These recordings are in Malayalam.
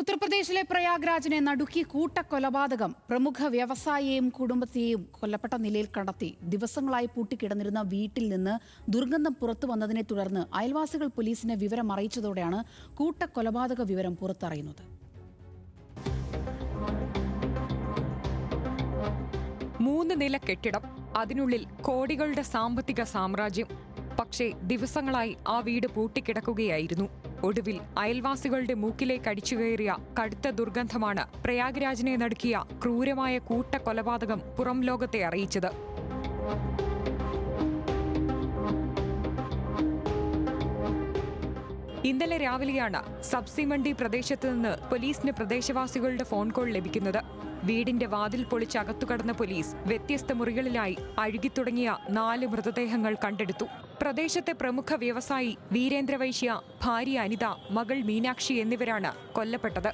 ഉത്തർപ്രദേശിലെ പ്രയാഗ്രാജിനെ നടുക്കി കൂട്ടക്കൊലപാതകം പ്രമുഖ വ്യവസായിയെയും കുടുംബത്തെയും കൊല്ലപ്പെട്ട നിലയിൽ കണ്ടെത്തി. ദിവസങ്ങളായി പൂട്ടിക്കിടന്നിരുന്ന വീട്ടിൽ നിന്ന് ദുർഗന്ധം പുറത്തു വന്നതിനെ തുടർന്ന് അയൽവാസികൾ പോലീസിനെ വിവരം അറിയിച്ചതോടെയാണ് കൂട്ടക്കൊലപാതക വിവരം പുറത്തറിയുന്നത്. 3 നില കെട്ടിടം, അതിനുള്ളിൽ കോടികളുടെ സാമ്പത്തിക സാമ്രാജ്യം. പക്ഷേ ദിവസങ്ങളായി ആ വീട് പൂട്ടിക്കിടക്കുകയായിരുന്നു. ഒടുവിൽ അയൽവാസികളുടെ മൂക്കിലേക്ക് അടിച്ചുകയറിയ കടുത്ത ദുർഗന്ധമാണ് പ്രയാഗ്രാജിനെ നടുക്കിയ ക്രൂരമായ കൂട്ടക്കൊലപാതകം പുറം ലോകത്തെ അറിയിച്ചത്. ഇന്നലെ രാവിലെയാണ് സബ്സി മണ്ഡി പ്രദേശത്ത് നിന്ന് പോലീസിന് പ്രദേശവാസികളുടെ ഫോൺ കോൾ ലഭിക്കുന്നത്. വീടിന്റെ വാതിൽ പൊളിച്ചകത്തു കടന്ന പോലീസ് വ്യത്യസ്ത മുറികളിലായി അഴുകിത്തുടങ്ങിയ 4 മൃതദേഹങ്ങൾ കണ്ടെടുത്തു. പ്രദേശത്തെ പ്രമുഖ വ്യവസായി വീരേന്ദ്ര വൈശ്യ, ഭാര്യ അനിത, മകൾ മീനാക്ഷി എന്നിവരാണ് കൊല്ലപ്പെട്ടത്.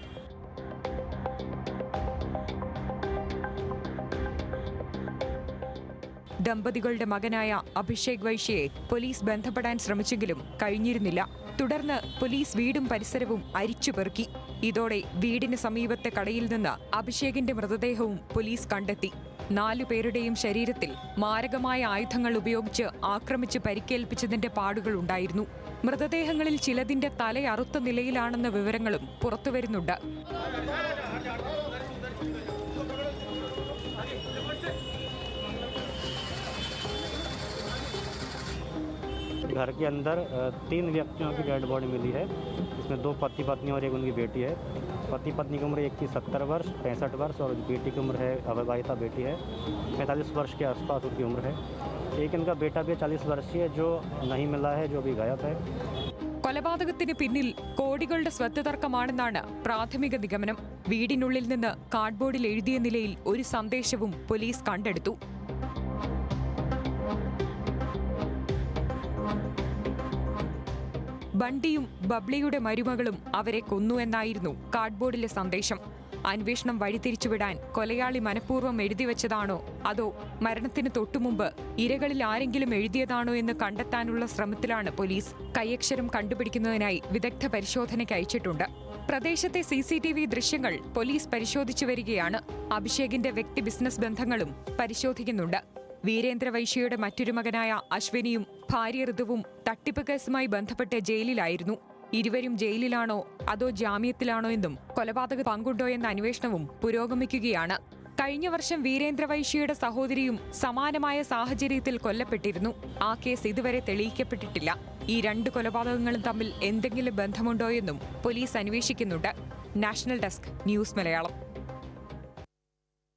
ദമ്പതികളുടെ മകനായ അഭിഷേക് വൈശ്യയെ പോലീസ് ബന്ധപ്പെടാൻ ശ്രമിച്ചെങ്കിലും കഴിഞ്ഞിരുന്നില്ല. തുടർന്ന് പോലീസ് വീടും പരിസരവും അരിച്ചുപെറുക്കി. ഇതോടെ വീടിന് സമീപത്തെ കടയിൽ നിന്ന് അഭിഷേകിന്റെ മൃതദേഹവും പോലീസ് കണ്ടെത്തി. 4 പേരുടെയും ശരീരത്തിൽ മാരകമായ ആയുധങ്ങൾ ഉപയോഗിച്ച് ആക്രമിച്ച് പരിക്കേൽപ്പിച്ചതിന്റെ പാടുകളുണ്ടായിരുന്നു. മൃതദേഹങ്ങളിൽ ചിലതിന്റെ തലയറുത്ത നിലയിലാണെന്ന വിവരങ്ങളും പുറത്തുവരുന്നുണ്ട്. घर के अंदर 3 व्यक्तियों की डेड बॉडी मिली है, इसमें 2 पति पत्नी और एक उनकी बेटी है। पति पत्नी की उम्र एक थी 70 वर्ष, 65 वर्ष और बेटी की उम्र है अविवाहिता बेटी है, 45 वर्ष के आसपास उनकी उम्र है। एक इनका बेटा भी 40 वर्षीय है जो नहीं मिला है, जो भी गायब है. കൊലപാതകത്തിന് പിന്നിൽ കോടികളുടെ സ്വത്ത് തർക്കമാണെന്നാണ് പ്രാഥമിക നിഗമനം. വീടിനുള്ളിൽ നിന്ന് കാർഡ്ബോർഡിൽ എഴുതിയ നിലയിൽ ഒരു സന്ദേശവും പോലീസ് കണ്ടെടുത്തു. ബണ്ടിയും ബബ്ലിയുടെ മരുമകളും അവരെ കൊന്നു എന്നായിരുന്നു കാർഡ്ബോർഡിലെ സന്ദേശം. അന്വേഷണം വഴിതിരിച്ചുവിടാൻ കൊലയാളി മനഃപൂർവ്വം എഴുതിവെച്ചതാണോ അതോ മരണത്തിന് തൊട്ടുമുമ്പ് ഇരകളിൽ ആരെങ്കിലും എഴുതിയതാണോ എന്ന് കണ്ടെത്താനുള്ള ശ്രമത്തിലാണ് പോലീസ്. കൈയക്ഷരം കണ്ടുപിടിക്കുന്നതിനായി വിദഗ്ധ പരിശോധനയ്ക്ക് അയച്ചിട്ടുണ്ട്. പ്രദേശത്തെ CCTV ദൃശ്യങ്ങൾ പോലീസ് പരിശോധിച്ചു വരികയാണ്. അഭിഷേകിന്റെ വ്യക്തി ബിസിനസ് ബന്ധങ്ങളും പരിശോധിക്കുന്നുണ്ട്. വീരേന്ദ്ര വൈശ്യയുടെ മറ്റൊരു മകനായ അശ്വിനിയും ഭാര്യ ഋതുവും തട്ടിപ്പ് കേസുമായി ബന്ധപ്പെട്ട് ജയിലിലായിരുന്നു. ഇരുവരും ജയിലിലാണോ അതോ ജാമ്യത്തിലാണോ എന്നും കൊലപാതക പങ്കുണ്ടോ എന്ന അന്വേഷണവും പുരോഗമിക്കുകയാണ്. കഴിഞ്ഞ വർഷം വീരേന്ദ്ര വൈശ്യയുടെ സഹോദരിയും സമാനമായ സാഹചര്യത്തിൽ കൊല്ലപ്പെട്ടിരുന്നു. ആ കേസ് ഇതുവരെ തെളിയിക്കപ്പെട്ടിട്ടില്ല. ഈ 2 കൊലപാതകങ്ങളും തമ്മിൽ എന്തെങ്കിലും ബന്ധമുണ്ടോ എന്നും പോലീസ് അന്വേഷിക്കുന്നുണ്ട്. National desk, news Malayalam.